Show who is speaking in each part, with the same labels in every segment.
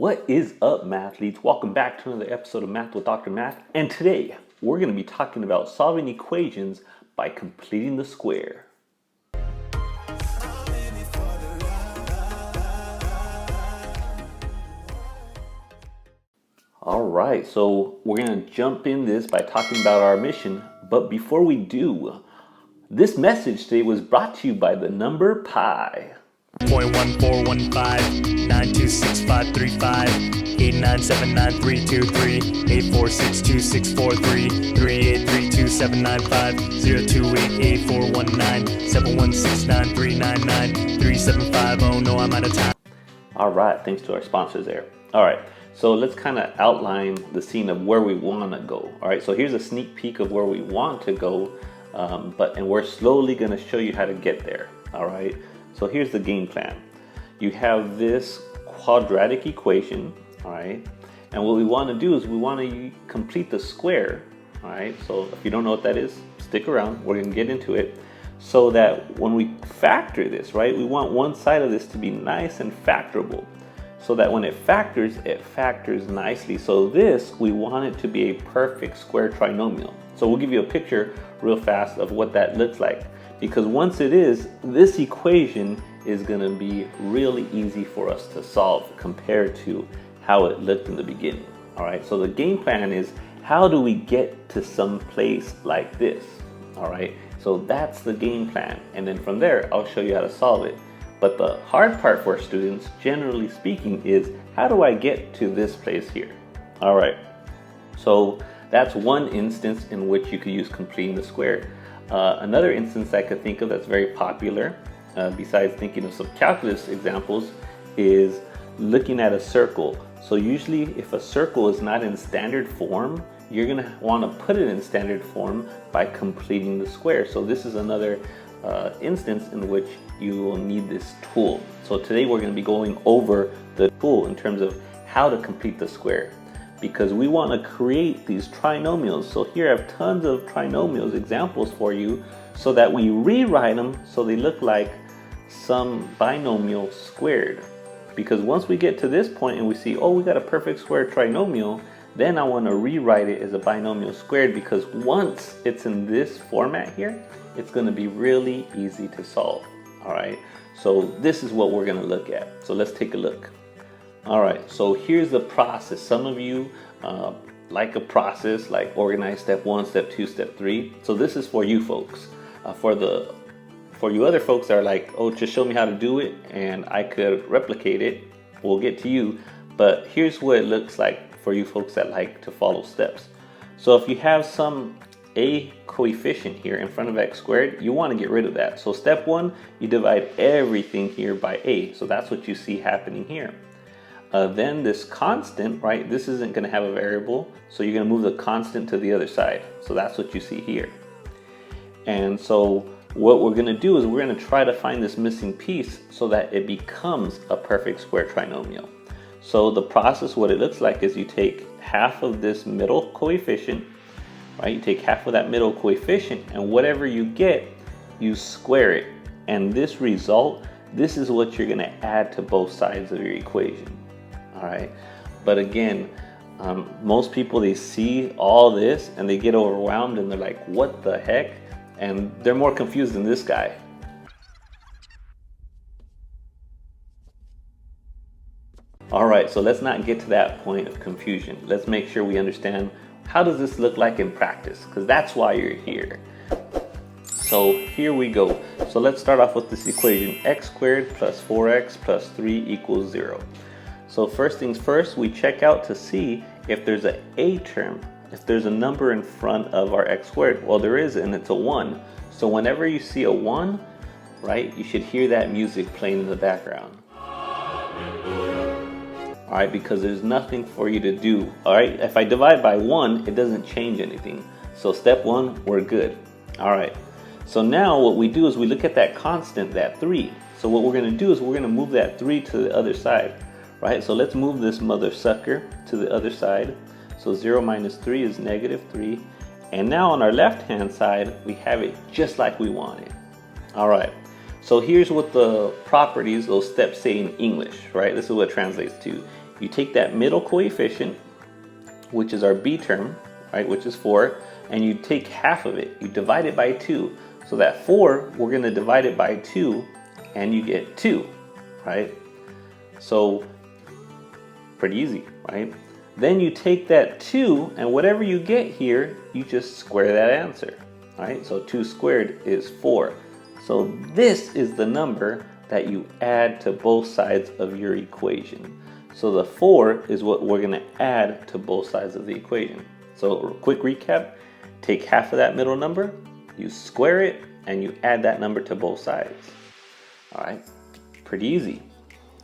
Speaker 1: What is up, mathletes? Welcome back to another episode of Math with Dr. Math. And today, we're going to be talking about solving equations by completing the square. Alright, so we're going to jump in this by talking about our mission. But before we do, this message today was brought to you by the number pi.
Speaker 2: 0.1415 Oh no, I'm out of time.
Speaker 1: Alright, thanks to our sponsors there. Alright, so let's kind of outline the scene of where we want to go. Alright, so here's a sneak peek of where we want to go, and we're slowly going to show you how to get there. Alright, so here's the game plan. You have this quadratic equation, alright, and what we want to do is we want to complete the square. Alright, so if you don't know what that is, stick around, we're going to get into it. So that when we factor this, right, we want one side of this to be nice and factorable. So that when it factors nicely. So this, we want it to be a perfect square trinomial. So we'll give you a picture real fast of what that looks like. Because once it is, this equation is going to be really easy for us to solve compared to how it looked in the beginning. All right, so the game plan is, how do we get to some place like this? All right, so that's the game plan. And then from there, I'll show you how to solve it. But the hard part for students, generally speaking, is how do I get to this place here? All right, so that's one instance in which you could use completing the square. Another instance I could think of that's very popular, besides thinking of some calculus examples, is looking at a circle. So usually if a circle is not in standard form, you're going to want to put it in standard form by completing the square. So this is another instance in which you will need this tool. So today we're going to be going over the tool in terms of how to complete the square, because we want to create these trinomials. So here I have tons of trinomials examples for you so that we rewrite them so they look like some binomial squared. Because once we get to this point and we see, oh, we got a perfect square trinomial, then I want to rewrite it as a binomial squared, because once it's in this format here, it's going to be really easy to solve. All right, so this is what we're going to look at. So let's take a look. All right, so here's the process. Some of you like a process, like organize step 1, step 2, step 3. So this is for you folks. For you other folks that are like, oh, just show me how to do it and I could replicate it, we'll get to you. But here's what it looks like for you folks that like to follow steps. So if you have some a coefficient here in front of x squared, you want to get rid of that. So step 1, you divide everything here by a. So that's what you see happening here. Then this constant, right, this isn't going to have a variable, so you're going to move the constant to the other side. So that's what you see here. And so what we're going to do is we're going to try to find this missing piece so that it becomes a perfect square trinomial. So the process, what it looks like is you take half of this middle coefficient, right? You take half of that middle coefficient, and whatever you get, you square it. And this result, this is what you're going to add to both sides of your equation. All right, but again, most people, they see all this and they get overwhelmed and they're like, what the heck? And they're more confused than this guy. All right, so let's not get to that point of confusion. Let's make sure we understand, how does this look like in practice? Because that's why you're here. So here we go. So let's start off with this equation, x squared plus 4x plus 3 equals 0. So first things first, we check out to see if there's a term, if there's a number in front of our x squared. Well, there is, and it's a 1. So whenever you see a 1, right, you should hear that music playing in the background. All right, because there's nothing for you to do. All right, if I divide by 1, it doesn't change anything. So step 1, we're good. All right, so now what we do is we look at that constant, that 3. So what we're going to do is we're going to move that 3 to the other side. Right, so let's move this mother sucker to the other side. So 0 minus 3 is negative 3. And now on our left hand side, we have it just like we wanted. All right, so here's what the properties, those steps say in English, right? This is what it translates to. you take that middle coefficient, which is our b term, right, which is 4, and you take half of it. You divide it by 2. So that 4, we're going to divide it by 2, and you get 2, right? So pretty easy, right? Then you take that 2, and whatever you get here, you just square that answer, right? So 2 squared is 4. So this is the number that you add to both sides of your equation. So the 4 is what we're going to add to both sides of the equation. So quick recap, take half of that middle number, you square it, and you add that number to both sides. All right, pretty easy.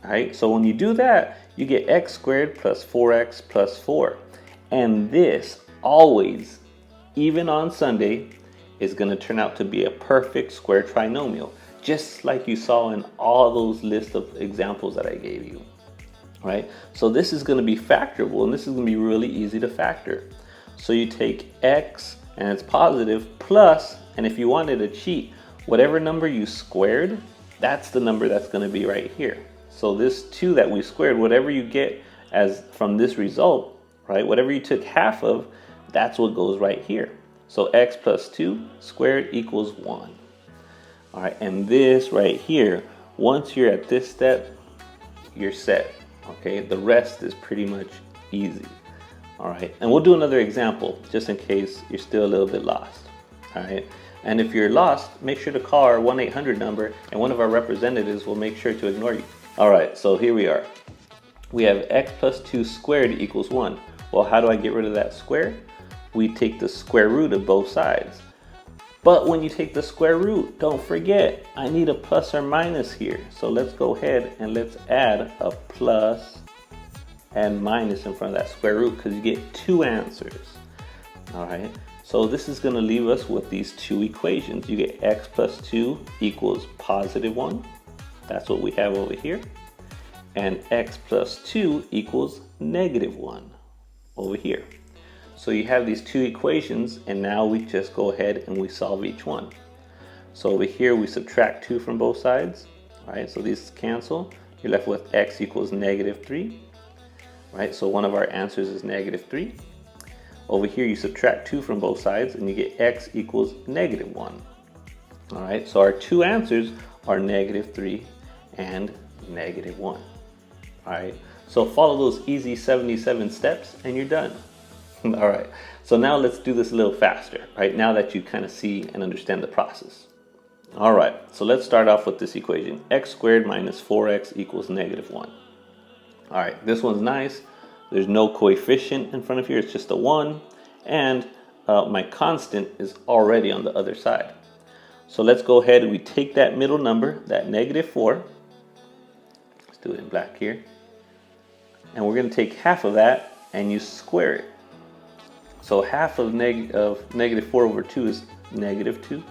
Speaker 1: All right, so when you do that, you get x squared plus 4x plus 4. And this always, even on Sunday, is going to turn out to be a perfect square trinomial, just like you saw in all those lists of examples that I gave you. Right? So this is going to be factorable, and this is going to be really easy to factor. So you take x, and it's positive, plus, and if you wanted to cheat, whatever number you squared, that's the number that's going to be right here. So this 2 that we squared, whatever you get as from this result, right, whatever you took half of, that's what goes right here. So x plus 2 squared equals 1. All right, and this right here, once you're at this step, you're set. Okay, the rest is pretty much easy. All right, and we'll do another example just in case you're still a little bit lost. All right, and if you're lost, make sure to call our 1-800 number, and one of our representatives will make sure to ignore you. All right, so here we are. We have x plus 2 squared equals 1. Well, how do I get rid of that square? We take the square root of both sides. But when you take the square root, don't forget, I need a plus or minus here. So let's go ahead and let's add a plus and minus in front of that square root, because you get 2 answers. All right, so this is going to leave us with these 2 equations. You get x plus 2 equals positive 1. That's what we have over here. And x plus 2 equals negative 1 over here. So you have these 2 equations, and now we just go ahead and we solve each one. So over here we subtract 2 from both sides. All right, so these cancel. You're left with x equals negative 3. Right, so one of our answers is negative 3. Over here you subtract 2 from both sides, and you get x equals negative 1. All right, so our 2 answers are negative 3 and negative 1. All right, so follow those easy 77 steps and you're done. All right, so now let's do this a little faster, right? Now that you kind of see and understand the process. All right, so let's start off with this equation. X squared minus 4x equals negative 1. All right, this one's nice. There's no coefficient in front of here, it's just a 1. And my constant is already on the other side. So let's go ahead and we take that middle number, that negative 4. Let's do it in black here. And we're going to take half of that and you square it. So half of negative 4 over 2 is negative 2.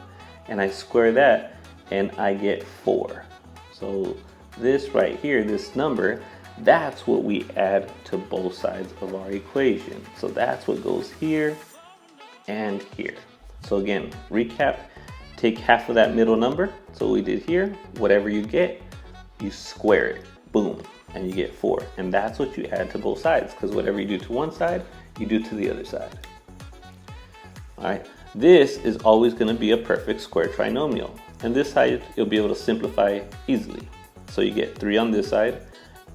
Speaker 1: And I square that and I get 4. So this right here, this number, that's what we add to both sides of our equation. So that's what goes here and here. So again, recap, take half of that middle number. So we did here, whatever you get, you square it, boom, and you get 4. And that's what you add to both sides, because whatever you do to one side, you do to the other side. All right, this is always going to be a perfect square trinomial. And this side, you'll be able to simplify easily. So you get 3 on this side,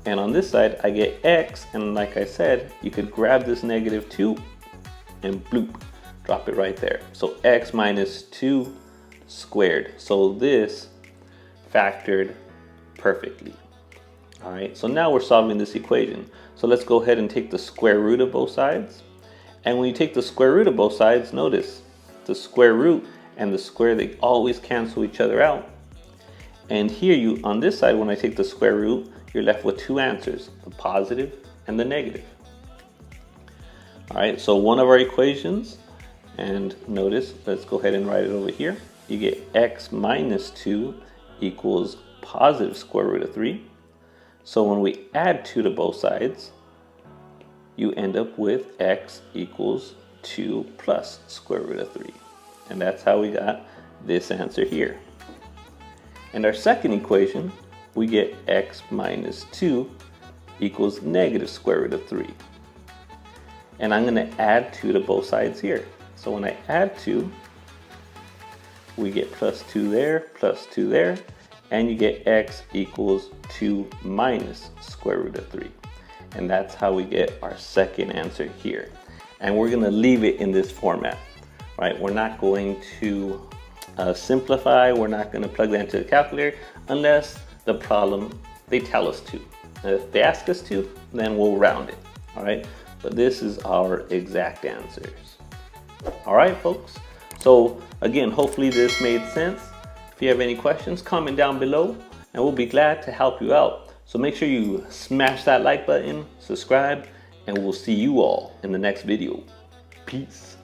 Speaker 1: and on this side, I get x, and like I said, you could grab this negative 2 and bloop, drop it right there. So x minus 2 squared. So this factored perfectly. All right, so now we're solving this equation. So let's go ahead and take the square root of both sides. And when you take the square root of both sides, notice the square root and the square, they always cancel each other out. And here on this side, when I take the square root, you're left with 2 answers, the positive and the negative. All right, so one of our equations, and notice, let's go ahead and write it over here. You get x minus 2 equals positive square root of 3. So when we add 2 to both sides, you end up with x equals 2 plus square root of 3. And that's how we got this answer here. And our second equation, we get x minus 2 equals negative square root of 3. And I'm going to add 2 to both sides here. So when I add 2, we get plus 2 there, plus 2 there, and you get x equals 2 minus square root of 3. And that's how we get our second answer here. And we're going to leave it in this format, right? We're not going to simplify, we're not going to plug that into the calculator unless the problem, they tell us to. And if they ask us to, then we'll round it, all right? But this is our exact answers. All right, folks. So again, hopefully this made sense. If you have any questions, comment down below and we'll be glad to help you out. So make sure you smash that like button, subscribe, and we'll see you all in the next video. Peace.